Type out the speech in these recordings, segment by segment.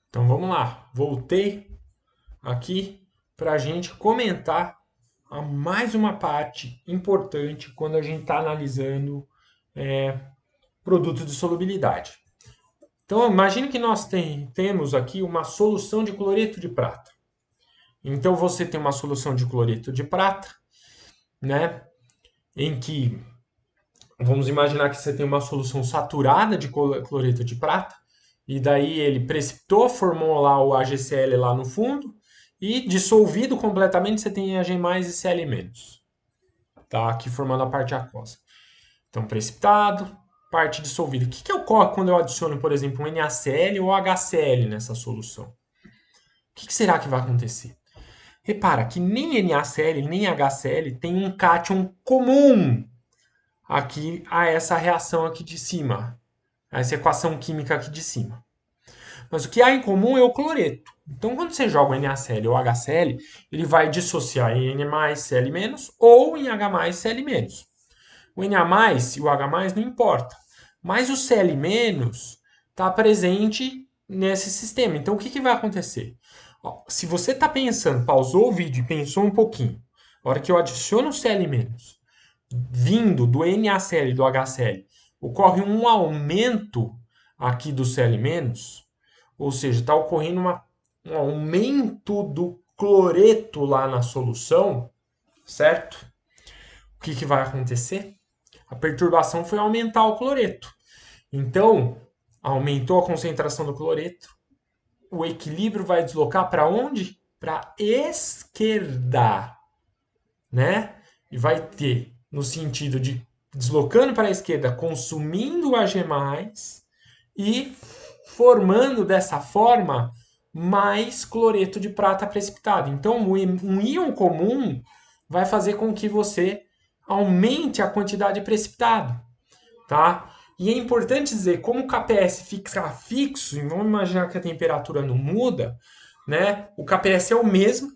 Então vamos lá, voltei aqui para a gente comentar mais uma parte importante quando a gente está analisando produtos de solubilidade. Então imagine que nós temos aqui uma solução de cloreto de prata. Então você tem uma solução de cloreto de prata, né? Em que vamos imaginar que você tem uma solução saturada de cloreto de prata, e daí ele precipitou, formou lá o AgCl lá no fundo, e dissolvido completamente você tem Ag mais e Cl menos, tá? Aqui formando a parte aquosa. Então, precipitado, parte dissolvida. O que ocorre quando eu adiciono, por exemplo, um NaCl ou HCl nessa solução? O que será que vai acontecer? Repara que nem NaCl nem HCl tem um cátion comum aqui a essa reação aqui de cima, a essa equação química aqui de cima. Mas o que há em comum é o cloreto. Então, quando você joga o NaCl ou HCl, ele vai dissociar em N+, Cl- ou em H+, Cl-. O Na- e o H- não importa. Mas o Cl- está presente nesse sistema. Então, o que vai acontecer? Ó, se você está pensando, pausou o vídeo e pensou um pouquinho, na hora que eu adiciono o Cl- vindo do NaCl e do HCl, ocorre um aumento aqui do Cl-, ou seja, está ocorrendo um aumento do cloreto lá na solução, certo? O que vai acontecer? A perturbação foi aumentar o cloreto. Então, aumentou a concentração do cloreto, o equilíbrio vai deslocar para onde? Para a esquerda, né? E vai ter no sentido de deslocando para a esquerda, consumindo o Ag+, e formando dessa forma mais cloreto de prata precipitado. Então, um íon comum vai fazer com que você aumente a quantidade de precipitado, tá? E é importante dizer, como o KPS fica fixo, e vamos imaginar que a temperatura não muda, né? O KPS é o mesmo,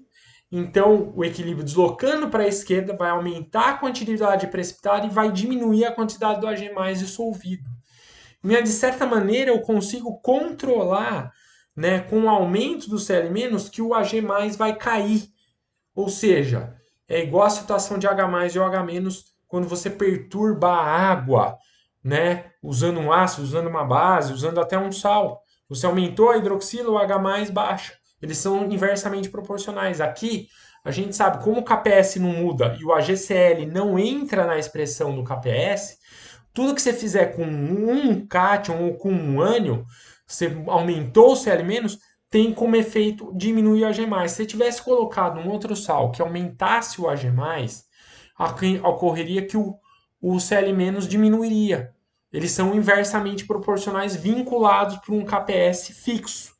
então o equilíbrio deslocando para a esquerda vai aumentar a quantidade de precipitado e vai diminuir a quantidade do Ag+ dissolvido. E, de certa maneira, eu consigo controlar, né, com o aumento do Cl- que o Ag+ vai cair. Ou seja, é igual a situação de H+ e OH- quando você perturba a água, né, usando um ácido, usando uma base, usando até um sal. Você aumentou a hidroxila, o H+ baixa. Eles são inversamente proporcionais. Aqui, a gente sabe, como o KPS não muda e o AgCl não entra na expressão do KPS, tudo que você fizer com um cátion ou com um ânion, você aumentou o Cl-, tem como efeito diminuir o Ag+. Se você tivesse colocado um outro sal que aumentasse o Ag+, ocorreria que o Cl- diminuiria. Eles são inversamente proporcionais vinculados por um KPS fixo,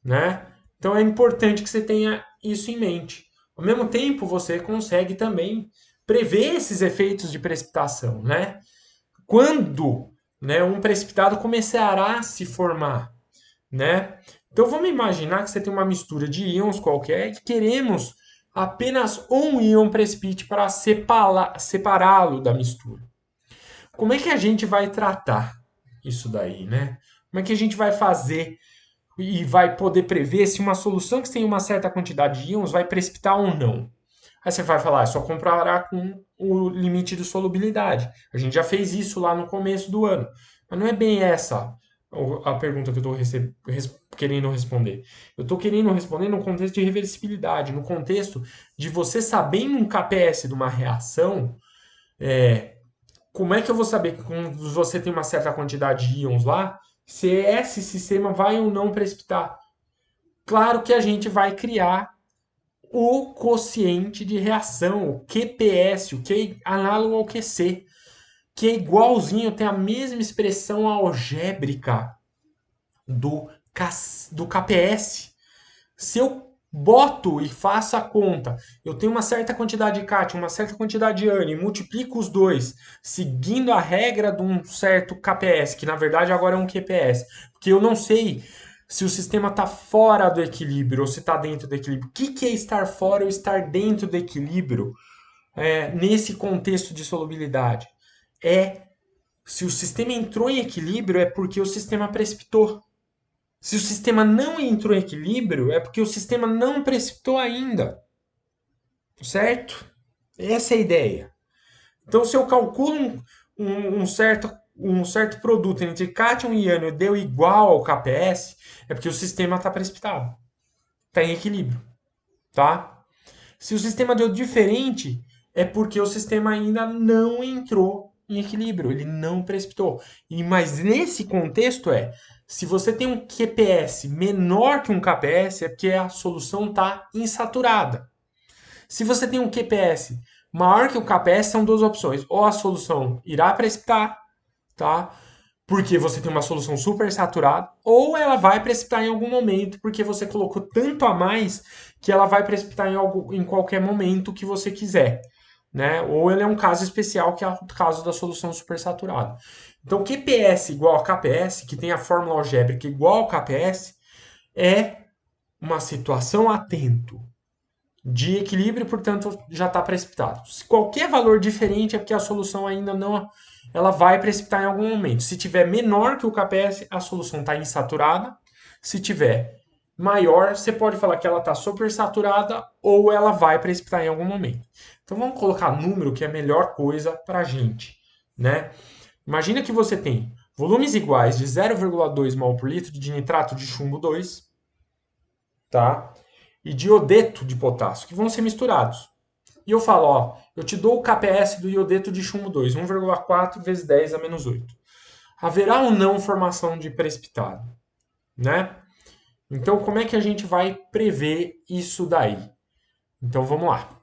né? Então é importante que você tenha isso em mente. Ao mesmo tempo, você consegue também prever esses efeitos de precipitação, né? Quando, né, um precipitado começará a se formar, né? Então vamos imaginar que você tem uma mistura de íons qualquer e queremos apenas um íon precipite para separá-lo da mistura. Como é que a gente vai tratar isso daí, né? Como é que a gente vai fazer e vai poder prever se uma solução que tem uma certa quantidade de íons vai precipitar ou não? Aí você vai falar, só comparará com o limite de solubilidade. A gente já fez isso lá no começo do ano. Mas não é bem essa a pergunta que eu estou querendo responder. Eu estou querendo responder no contexto de reversibilidade, no contexto de você saber um KPS de uma reação, como é que eu vou saber que quando você tem uma certa quantidade de íons lá, se esse sistema vai ou não precipitar? Claro que a gente vai criar o quociente de reação, o QPS, o que é análogo ao QC, que é igualzinho, tem a mesma expressão algébrica do, do KPS. Se eu boto e faço a conta, eu tenho uma certa quantidade de cátion, uma certa quantidade de ânion, e multiplico os dois, seguindo a regra de um certo KPS, que na verdade agora é um QPS, porque eu não sei se o sistema está fora do equilíbrio ou se está dentro do equilíbrio. O que é estar fora ou estar dentro do equilíbrio nesse contexto de solubilidade? É se o sistema entrou em equilíbrio é porque o sistema precipitou. Se o sistema não entrou em equilíbrio, é porque o sistema não precipitou ainda, certo? Essa é a ideia. Então, se eu calculo um certo produto entre cátion e ânion deu igual ao KPS, é porque o sistema está precipitado, está em equilíbrio, tá? Se o sistema deu diferente, é porque o sistema ainda não entrou em equilíbrio, ele não precipitou. Mas nesse contexto se você tem um QPS menor que um KPS, é porque a solução está insaturada. Se você tem um QPS maior que o KPS, são duas opções. Ou a solução irá precipitar, tá? Porque você tem uma solução super saturada, ou ela vai precipitar em algum momento, porque você colocou tanto a mais que ela vai precipitar em qualquer momento que você quiser. Né? Ou ele é um caso especial, que é o caso da solução supersaturada. Então, QPS igual a KPS, que tem a fórmula algébrica igual ao KPS, é uma situação atento de equilíbrio, portanto, já está precipitado. Se qualquer valor diferente é porque a solução ainda não, ela vai precipitar em algum momento. Se tiver menor que o KPS, a solução está insaturada. Se tiver maior, você pode falar que ela está supersaturada ou ela vai precipitar em algum momento. Então vamos colocar número, que é a melhor coisa para a gente, né? Imagina que você tem volumes iguais de 0,2 mol por litro de nitrato de chumbo 2, tá? E de iodeto de potássio, que vão ser misturados. E eu falo, ó, eu te dou o KPS do iodeto de chumbo 2, 1,4 vezes 10 a menos 8. Haverá ou não formação de precipitado, né? Então, como é que a gente vai prever isso daí? Então, vamos lá.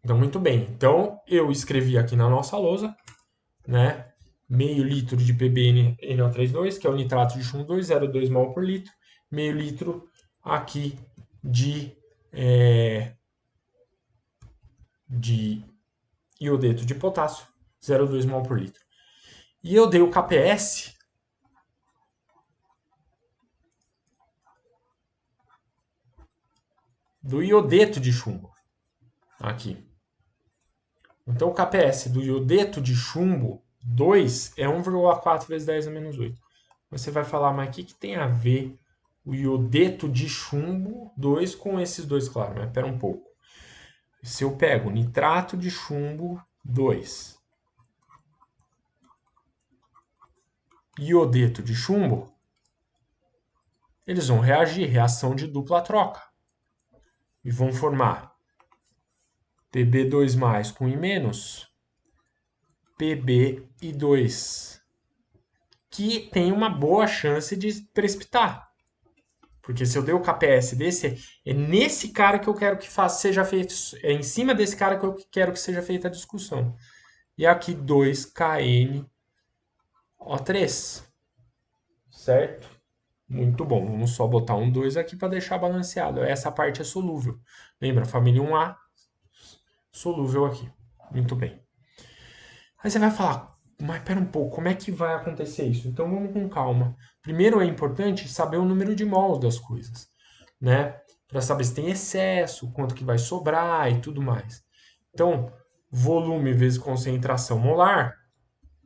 Então, muito bem. Então, eu escrevi aqui na nossa lousa, né? Meio litro de PbNO32, que é o nitrato de chumbo 2, 0,2 mol por litro. Meio litro aqui de iodeto de potássio, 0,2 mol por litro. E eu dei o KPS do iodeto de chumbo, aqui. Então, o KPS do iodeto de chumbo 2 é 1,4 vezes 10 a menos 8. Você vai falar, mas o que tem a ver o iodeto de chumbo 2 com esses dois? Claro, mas espera um pouco. Se eu pego nitrato de chumbo 2 e iodeto de chumbo, eles vão reagir, reação de dupla troca. E vão formar Pb2 com I-, Pb2, que tem uma boa chance de precipitar. Porque se eu der o KPS desse, é nesse cara que eu quero que seja feito, é em cima desse cara que eu quero que seja feita a discussão. E aqui 2KNO3, certo? Muito bom. Vamos só botar um 2 aqui para deixar balanceado. Essa parte é solúvel. Lembra? Família 1A, solúvel aqui. Muito bem. Aí você vai falar, mas pera um pouco, como é que vai acontecer isso? Então vamos com calma. Primeiro é importante saber o número de mols das coisas, né? Para saber se tem excesso, quanto que vai sobrar e tudo mais. Então, volume vezes concentração molar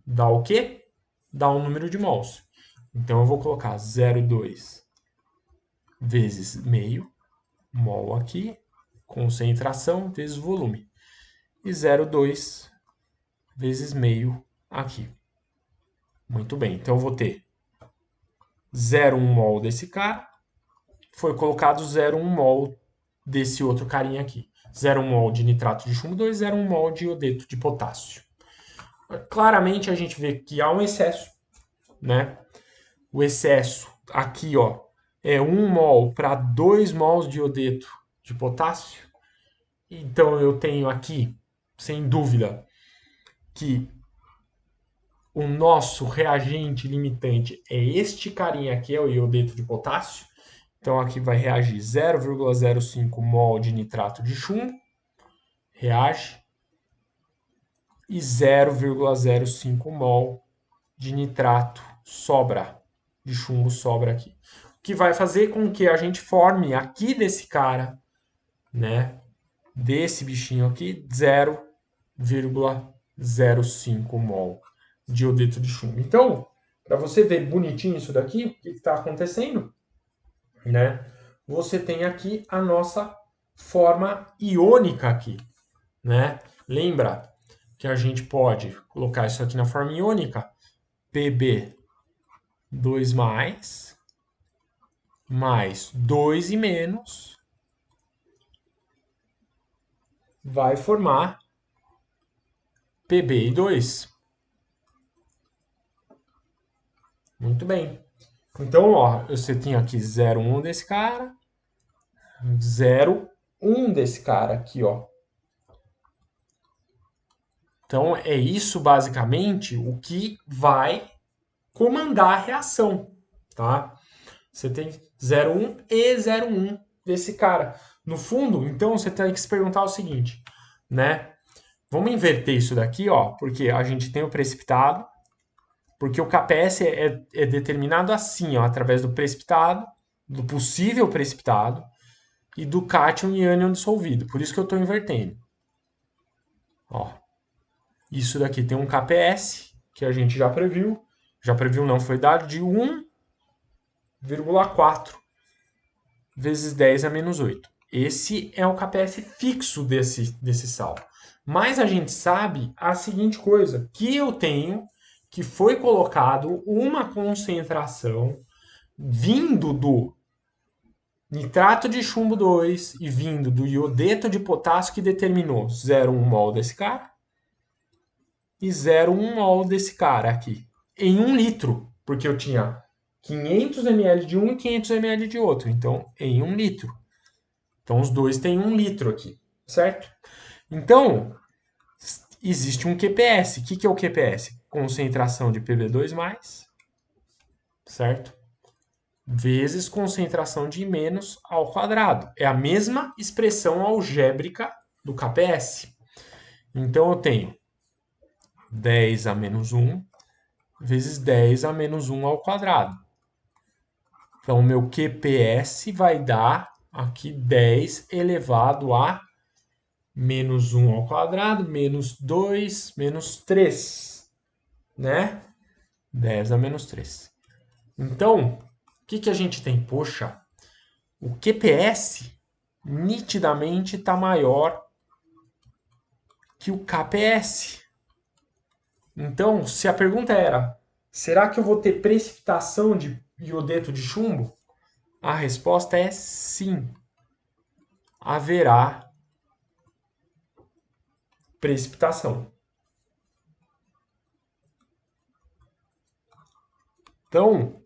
dá o quê? Dá um número de mols. Então eu vou colocar 0,2 vezes meio mol aqui, concentração vezes volume. E 0,2 vezes meio aqui. Muito bem, então eu vou ter 0,1 mol desse cara, foi colocado 0,1 mol desse outro carinha aqui. 0,1 mol de nitrato de chumbo 2, 0,1 mol de iodeto de potássio. Claramente a gente vê que há um excesso, né? O excesso aqui, ó, é 1 mol para 2 mols de iodeto de potássio. Então eu tenho aqui, sem dúvida, que o nosso reagente limitante é este carinha aqui, é o iodeto de potássio. Então aqui vai reagir 0,05 mol de nitrato de chumbo, reage, e 0,05 mol de nitrato sobra, de chumbo sobra aqui. O que vai fazer com que a gente forme aqui desse cara, né, desse bichinho aqui, 0,05 mol de iodeto de chumbo. Então, para você ver bonitinho isso daqui, o que está acontecendo, né? Você tem aqui a nossa forma iônica aqui, né? Lembra que a gente pode colocar isso aqui na forma iônica, Pb2 mais 2 e menos vai formar Pb2. Muito bem. Então, ó, você tem aqui 0,1 desse cara, 0,1 desse cara aqui, ó. Então, é isso basicamente o que vai comandar a reação, tá? Você tem 0,1 e 0,1 desse cara. No fundo, então, você tem que se perguntar o seguinte, né? Vamos inverter isso daqui, ó, porque a gente tem o precipitado, porque o KPS é determinado assim, ó, através do precipitado, do possível precipitado, e do cátion e ânion dissolvido. Por isso que eu estou invertendo. Ó, isso daqui tem um KPS, que a gente já previu. Já previu não, foi dado de 1,4 vezes 10 a menos 8. Esse é o KPS fixo desse sal. Mas a gente sabe a seguinte coisa, que eu tenho que foi colocado uma concentração vindo do nitrato de chumbo 2 e vindo do iodeto de potássio que determinou 0,1 mol desse cara e 0,1 mol desse cara aqui. Em 1 litro, porque eu tinha 500 ml de um e 500 ml de outro. Então, em 1 litro. Então, os dois têm 1 litro aqui, certo? Então, existe um QPS. O que é o QPS? Concentração de Pb2+, certo? Vezes concentração de menos ao quadrado. É a mesma expressão algébrica do KPS. Então, eu tenho 10 a menos 1 vezes 10 a menos 1 ao quadrado. Então, o meu QPS vai dar aqui 10 elevado a menos 1 ao quadrado, menos 2, menos 3, né? 10 a menos 3. Então, o que a gente tem? Poxa, o QPS nitidamente está maior que o KPS. Então, se a pergunta era, será que eu vou ter precipitação de iodeto de chumbo? A resposta é sim. Haverá precipitação. Então,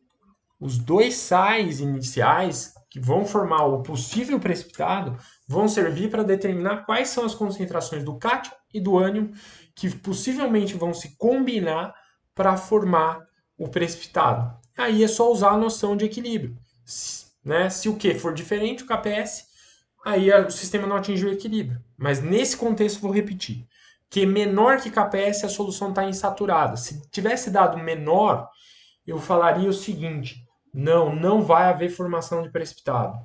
os dois sais iniciais que vão formar o possível precipitado vão servir para determinar quais são as concentrações do cátion e do ânion que possivelmente vão se combinar para formar o precipitado. Aí é só usar a noção de equilíbrio. Né? Se o Q for diferente, o KPS, aí o sistema não atingiu o equilíbrio. Mas nesse contexto, vou repetir. Q menor que KPS, a solução está insaturada. Se tivesse dado menor, eu falaria o seguinte: não vai haver formação de precipitado.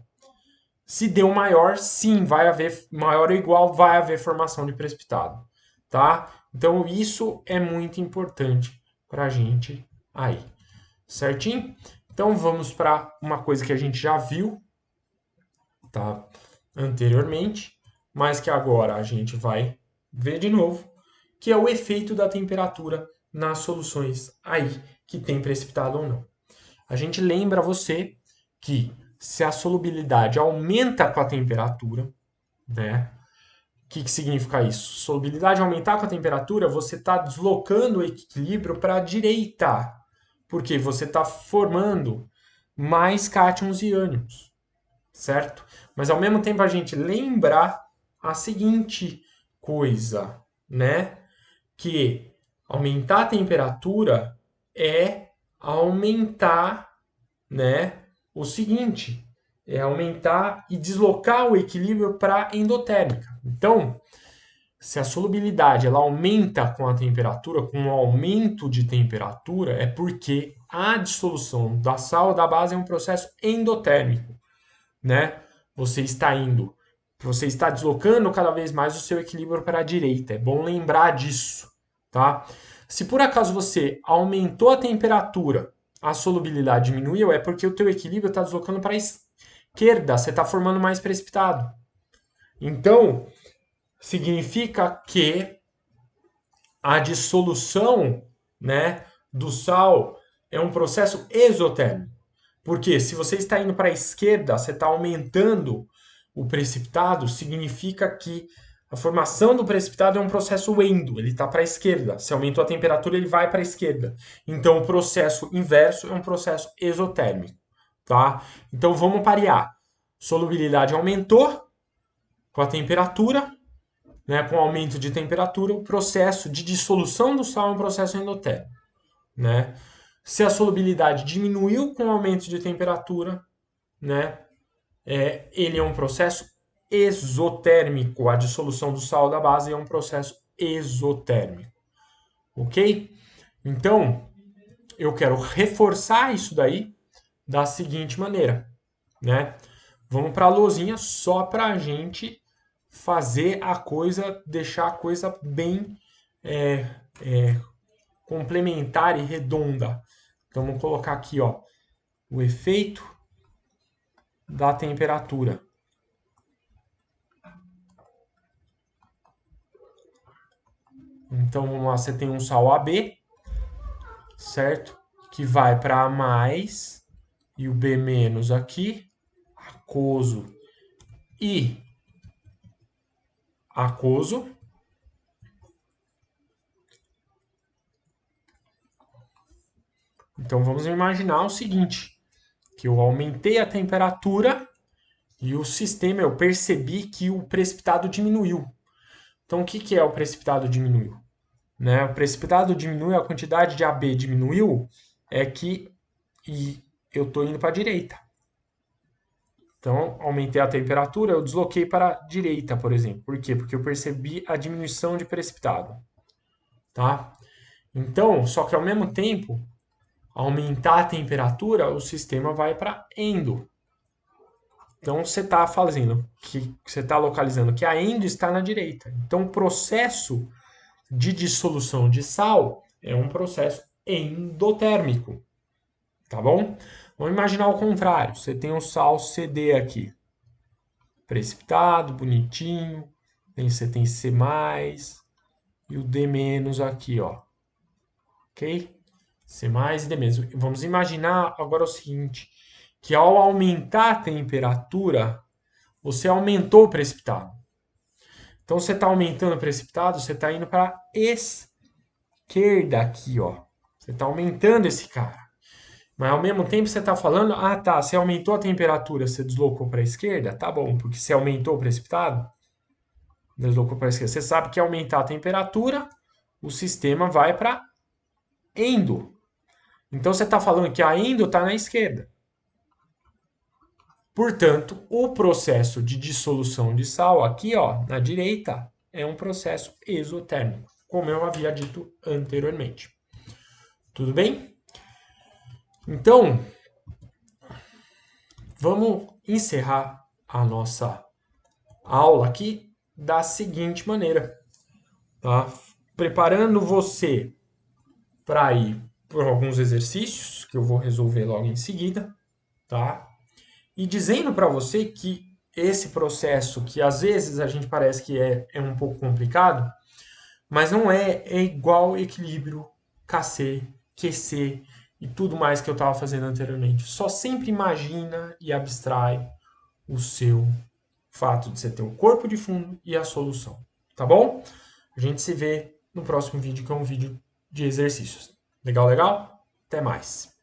Se deu maior, sim, vai haver maior ou igual, vai haver formação de precipitado, tá? Então isso é muito importante para a gente aí, certinho? Então vamos para uma coisa que a gente já viu, tá? Anteriormente, mas que agora a gente vai ver de novo, que é o efeito da temperatura nas soluções aí que tem precipitado ou não. A gente lembra você que se a solubilidade aumenta com a temperatura, né? O que significa isso? Solubilidade aumentar com a temperatura, você está deslocando o equilíbrio para a direita, porque você está formando mais cátions e ânions, certo? Mas ao mesmo tempo a gente lembrar a seguinte coisa, né? Que aumentar a temperatura é aumentar, né, o seguinte, é aumentar e deslocar o equilíbrio para a endotérmica. Então, se a solubilidade ela aumenta com a temperatura, com o aumento de temperatura, é porque a dissolução da sal da base é um processo endotérmico, né? Você está deslocando cada vez mais o seu equilíbrio para a direita. É bom lembrar disso, tá? Se por acaso você aumentou a temperatura, a solubilidade diminuiu, é porque o teu equilíbrio está deslocando para a esquerda, você está formando mais precipitado. Então, significa que a dissolução, né, do sal é um processo exotérmico. Porque se você está indo para a esquerda, você está aumentando o precipitado, significa que a formação do precipitado é um processo endo, ele está para a esquerda. Se aumentou a temperatura, ele vai para a esquerda. Então, o processo inverso é um processo exotérmico. Tá? Então, vamos parear. Solubilidade aumentou com a temperatura, né, com o aumento de temperatura, o processo de dissolução do sal é um processo endotérmico. Né? Se a solubilidade diminuiu com o aumento de temperatura, né, ele é um processo exotérmico. A dissolução do sal da base é um processo exotérmico. Ok? Então, eu quero reforçar isso daí da seguinte maneira. Né? Vamos para a lousinha só para a gente fazer a coisa, deixar a coisa bem complementar e redonda. Então, vamos colocar aqui, ó, o efeito da temperatura. Então, vamos lá, você tem um sal AB, certo? Que vai para A+, e o B- aqui, aquoso e aquoso. Então, vamos imaginar o seguinte, que eu aumentei a temperatura e o sistema, eu percebi que o precipitado diminuiu. Então, o que é o precipitado diminuiu? Né? O precipitado diminui, a quantidade de AB diminuiu, e eu estou indo para a direita. Então, aumentei a temperatura, eu desloquei para a direita, por exemplo. Por quê? Porque eu percebi a diminuição de precipitado. Tá? Então, só que ao mesmo tempo, aumentar a temperatura, o sistema vai para endo. Então, você está fazendo, que você está localizando que a endo está na direita. Então, o processo de dissolução de sal é um processo endotérmico. Tá bom? Vamos imaginar o contrário. Você tem um sal CD aqui. Precipitado, bonitinho. Você tem C+, e o D- aqui, ó. Ok? C+, e D-. Vamos imaginar agora o seguinte, que ao aumentar a temperatura, você aumentou o precipitado. Então, você está aumentando o precipitado, você está indo para a esquerda aqui, ó. Você está aumentando esse cara. Mas ao mesmo tempo você está falando, tá, você aumentou a temperatura, você deslocou para a esquerda? Tá bom, porque você aumentou o precipitado, deslocou para a esquerda. Você sabe que aumentar a temperatura, o sistema vai para endo. Então você está falando que a endo está na esquerda. Portanto, o processo de dissolução de sal aqui, ó, na direita, é um processo exotérmico, como eu havia dito anteriormente. Tudo bem? Então, vamos encerrar a nossa aula aqui da seguinte maneira, tá? Preparando você para ir por alguns exercícios que eu vou resolver logo em seguida, tá? E dizendo para você que esse processo, que às vezes a gente parece que é um pouco complicado, mas não é igual equilíbrio, KC, QC e tudo mais que eu estava fazendo anteriormente. Só sempre imagina e abstrai o seu fato de você ter o corpo de fundo e a solução, tá bom? A gente se vê no próximo vídeo, que é um vídeo de exercícios. Legal, legal? Até mais!